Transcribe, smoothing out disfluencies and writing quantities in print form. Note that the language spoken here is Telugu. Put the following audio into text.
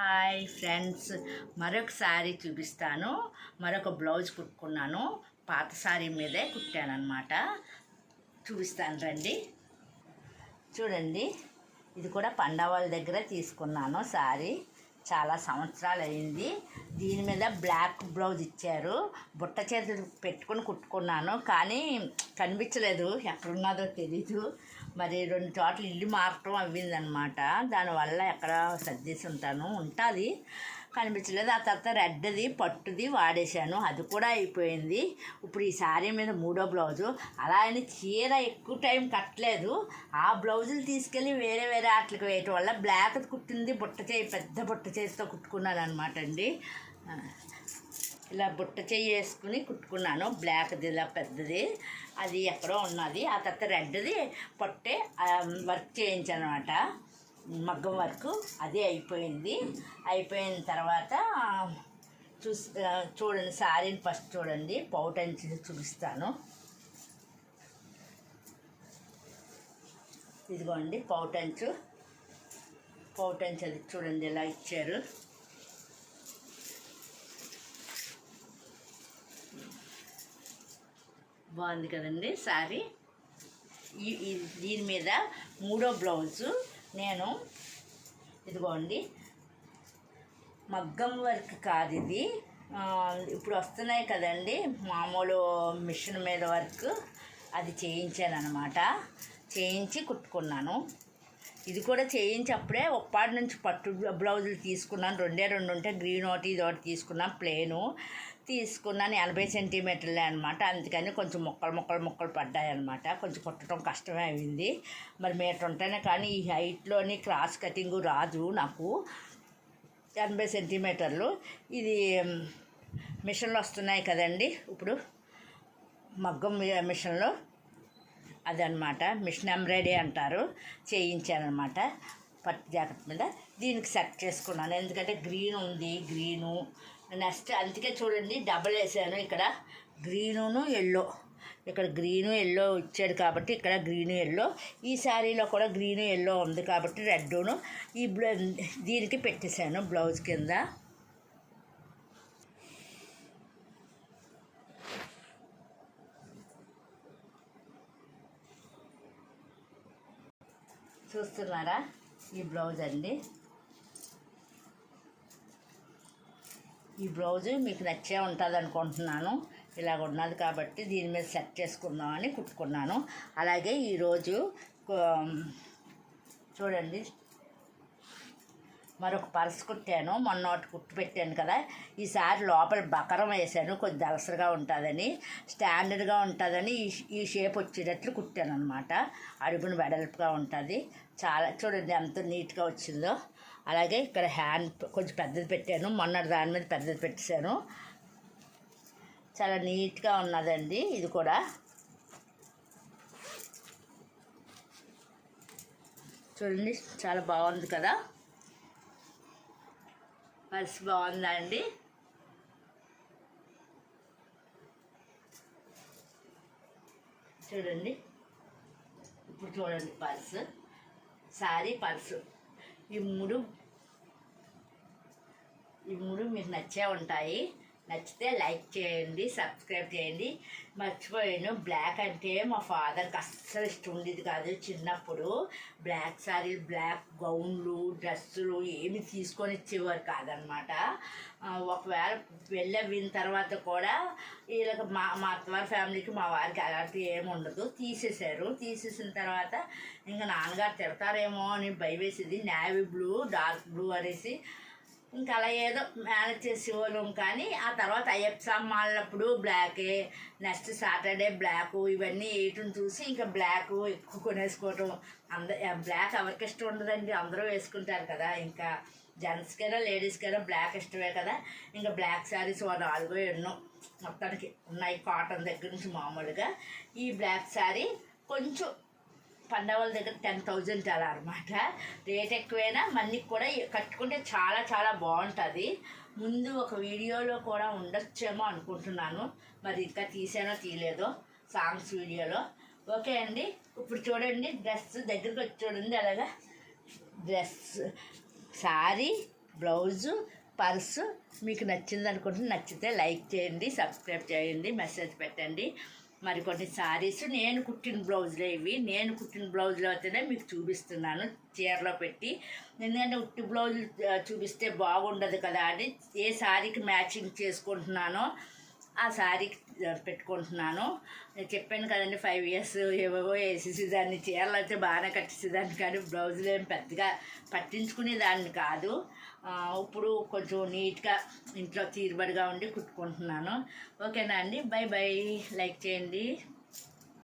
హాయ్ ఫ్రెండ్స్, మరొక శారీ చూపిస్తాను. మరొక బ్లౌజ్ కుట్టుకున్నాను. పాత శారీ మీదే కుట్టాను అనమాట. చూపిస్తాను రండి. చూడండి, ఇది కూడా పండవాళ్ళ దగ్గర తీసుకున్నాను శారీ. చాలా సంవత్సరాలు అయింది. దీని మీద బ్లాక్ బ్లౌజ్ ఇచ్చారు. బుట్ట చేతులు పెట్టుకుని కుట్టుకున్నాను, కానీ కనిపించలేదు, ఎక్కడున్నదో తెలీదు. మరి 2 చోట్ల ఇల్లు మారటం అవ్విందనమాట. దానివల్ల ఎక్కడ సర్దేసి ఉంటుంది, కనిపించలేదు. ఆ తర్వాత రెడ్ది పట్టుది వాడేశాను, అది కూడా అయిపోయింది. ఇప్పుడు ఈ శారీ మీద 3వ బ్లౌజు. అలా అని చీర ఎక్కువ టైం కట్టలేదు. ఆ బ్లౌజులు తీసుకెళ్ళి వేరే వేరే ఆటలకు వేయటం వల్ల బ్లాక్ కుట్టింది పెద్ద బుట్ట చేతితో కుట్టుకున్నాను అనమాట అండి. ఇలా బుట్ట చేయి వేసుకుని కుట్టుకున్నాను. బ్లాక్ది ఇలా పెద్దది, అది ఎక్కడో ఉన్నది. ఆ తర్వాత రెడ్ది పట్టే వర్క్ చేయించాను అనమాట, మగ్గం వర్క్. అదే అయిపోయింది. అయిపోయిన తర్వాత చూడండి, శారీని ఫస్ట్ చూడండి, పౌటంచి చూపిస్తాను. ఇదిగోండి పౌటంచు అది చూడండి ఎలా ఇచ్చారు. బాగుంది కదండి శారీ. దీని మీద 3వ బ్లౌజు నేను ఇదిగోండి, మగ్గం వర్క్ కాదు ఇది, ఇప్పుడు వస్తున్నాయి కదండి మామూలు మిషన్ మీద వర్క్, అది చేయించాను అనమాట. చేయించి కుట్టుకున్నాను. ఇది కూడా చేయించి అప్పుడే ఒప్పాటి నుంచి పట్టు బ్లౌజులు తీసుకున్నాను. 2 ఉంటే గ్రీన్ ఒకటి ఇది ఒకటి తీసుకున్నాను. ప్లేను తీసుకున్నాను, 80 సెంటీమీటర్లే అనమాట. అందుకని కొంచెం ముక్కలు పడ్డాయి అనమాట. కొంచెం కుట్టడం కష్టమే అయింది. మరి మీటర్ ఉంటేనే కానీ ఈ హైట్లోని క్రాస్ కటింగు రాదు నాకు. 80 సెంటీమీటర్లు. ఇది మిషన్లు వస్తున్నాయి కదండి ఇప్పుడు, మగ్గం మిషన్లో అదనమాట, మిషన్ ఎంబ్రాయిడరీ అంటారు. చేయించానమాట పట్టు జాకెట్ మీద. దీనికి సెట్ చేసుకున్నాను, ఎందుకంటే గ్రీన్ ఉంది, గ్రీను నెక్స్ట్. అందుకే చూడండి డబల్ వేసాను. ఇక్కడ గ్రీను ఎల్లో, ఇక్కడ గ్రీను ఎల్లో ఇచ్చాడు కాబట్టి ఇక్కడ గ్రీను ఎల్లో. ఈ శారీలో కూడా గ్రీను ఎల్లో ఉంది కాబట్టి రెడ్డును ఈ దీనికి పెట్టేశాను బ్లౌజ్ కింద. చూస్తున్నారా, ఈ బ్లౌజ్ అండి. ఈ బ్లౌజు మీకు నచ్చే ఉంటుంది అనుకుంటున్నాను. ఇలాగ ఉన్నది కాబట్టి దీని మీద సెట్ చేసుకుందామని కుట్టుకున్నాను. అలాగే ఈరోజు చూడండి, మరొక పర్స్ కుట్టాను. మొన్న ఒకటి కుట్టు పెట్టాను కదా, ఈసారి లోపల బకరం వేసాను, కొంచెం దలసరిగా ఉంటుందని, స్టాండర్డ్గా ఉంటుందని ఈ షేప్ వచ్చేటట్లు కుట్టాను అనమాట. అడుగును వెడల్పుగా ఉంటుంది. చాలా చూడండి ఎంత నీట్గా వచ్చిందో. అలాగే ఇక్కడ హ్యాండ్ కొంచెం పెద్దది పెట్టాను, మొన్న దాని మీద పెద్దది పెట్టేశాను. చాలా నీట్గా ఉన్నదండి ఇది కూడా. చూడండి చాలా బాగుంది కదా, పర్స్ బాగుందా అండి. చూడండి, ఇప్పుడు చూడండి పర్సు, శారీ, పర్సు, ఈ మూడు మీకు నచ్చే ఉంటాయి. నచ్చితే లైక్ చేయండి, సబ్స్క్రైబ్ చేయండి. మర్చిపోయాను, బ్లాక్ అంటే మా ఫాదర్కి అస్సలు ఇష్టం ఉండేది కాదు. చిన్నప్పుడు బ్లాక్ శారీలు, బ్లాక్ గౌన్లు, డ్రెస్సులు ఏమి తీసుకొని ఇచ్చేవారు కాదనమాట. ఒకవేళ వెళ్ళిన తర్వాత కూడా వీళ్ళకి మా అత్తవారి ఫ్యామిలీకి మా వారికి అలాంటివి ఏమి ఉండదు. తీసేసిన తర్వాత ఇంకా నాన్నగారు తిడతారేమో అని భయవేసేది. నేవీ బ్లూ, డార్క్ బ్లూ అనేసి ఇంకా అలా ఏదో మేనేజ్ చేసేవాళ్ళం. కానీ ఆ తర్వాత అయ్యప్ప సామాన్లప్పుడు బ్లాకే, నెక్స్ట్ సాటర్డే బ్లాకు, ఇవన్నీ వేయటం చూసి ఇంకా బ్లాక్ ఎక్కువ కొనేసుకోవటం. బ్లాక్ ఎవరికి ఇష్టం ఉండదండి, అందరూ వేసుకుంటారు కదా. ఇంకా జెంట్స్కైనా లేడీస్కైనా బ్లాక్ ఇష్టమే కదా. ఇంకా బ్లాక్ శారీస్ 4 ఎన్నో మొత్తానికి ఉన్నాయి, కాటన్ దగ్గర నుంచి మామూలుగా. ఈ బ్లాక్ శారీ కొంచెం పండవాళ్ళ దగ్గర 10,000 అలా అనమాట. రేట్ ఎక్కువైనా మళ్ళీ కూడా కట్టుకుంటే చాలా చాలా బాగుంటుంది. ముందు ఒక వీడియోలో కూడా ఉండొచ్చేమో అనుకుంటున్నాను, మరి ఇంకా తీసానో తీయలేదో సాంగ్స్ వీడియోలో. ఓకే అండి, ఇప్పుడు చూడండి డ్రెస్ దగ్గరికి వచ్చి చూడండి. అలాగా డ్రెస్, శారీ, బ్లౌజు, పర్సు మీకు నచ్చింది అనుకుంటే నచ్చితే లైక్ చేయండి, సబ్స్క్రైబ్ చేయండి, మెసేజ్ పెట్టండి. మరికొన్ని శారీస్ నేను కుట్టిన బ్లౌజులు ఇవి. నేను కుట్టిన బ్లౌజులు అయితేనే మీకు చూపిస్తున్నాను చీరలో పెట్టి. ఎందుకంటే ఉట్టి బ్లౌజులు చూపిస్తే బాగుండదు కదా అని ఏ శారీకి మ్యాచింగ్ చేసుకుంటున్నానో ఆ శారీకి పెట్టుకుంటున్నాను. నేను చెప్పాను కదండి 5 years ఏవేవో వేసేసేదాన్ని. చీరలు అయితే బాగానే కట్టేసేదాన్ని కానీ బ్లౌజులు ఏం పెద్దగా పట్టించుకునేదాన్ని కాదు. ఇప్పుడు కొంచెం నీట్గా ఇంట్లో తీరుబడిగా ఉండి కుట్టుకుంటున్నాను. ఓకేనా అండి, బై బై. లైక్ చేయండి.